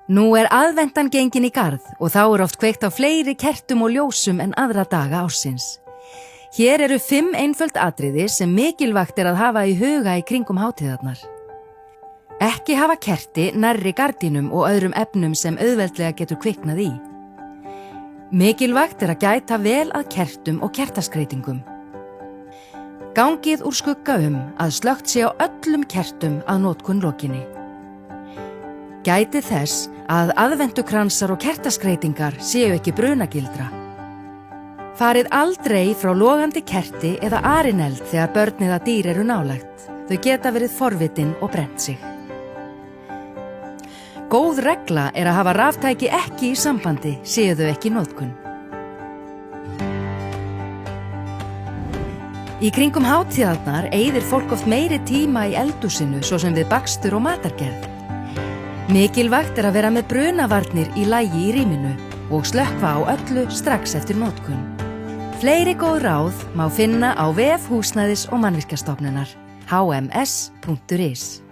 Nú aðventan gengin í garð og þá oft kveikt á fleiri kertum og ljósum en aðra daga ársins. Hér eru 5 einföld atriði sem mikilvægt að hafa í huga í kringum hátíðarnar. Ekki hafa kerti nærri gardínum og öðrum efnum sem auðveldlega getur kviknað í. Mikilvægt að gæta vel að kertum og kertaskreytingum. Gangið úr skugga að slökkt sé á öllum kertum að notkun lokinni. Gætið þess að aðventukransar og kertaskreytingar séu ekki brunagildra. Farið aldrei frá logandi kerti eða arineld þegar börn eða dýr eru nálægt. Þau geta verið forvitin og brennt sig. Góð regla að hafa raftæki ekki í sambandi séu þau ekki í notkun. Í kringum hátíðarnar eyðir fólk oft meiri tíma í eldhúsinu svo sem við bakstur og matargerð. Mikilvægt að vera með brunavarnir í lagi í rýminu og slökkva á öllu strax eftir notkun. Fleiri góð ráð má finna á vef Húsnæðis- og Mannvirkjastofnunar hms.is.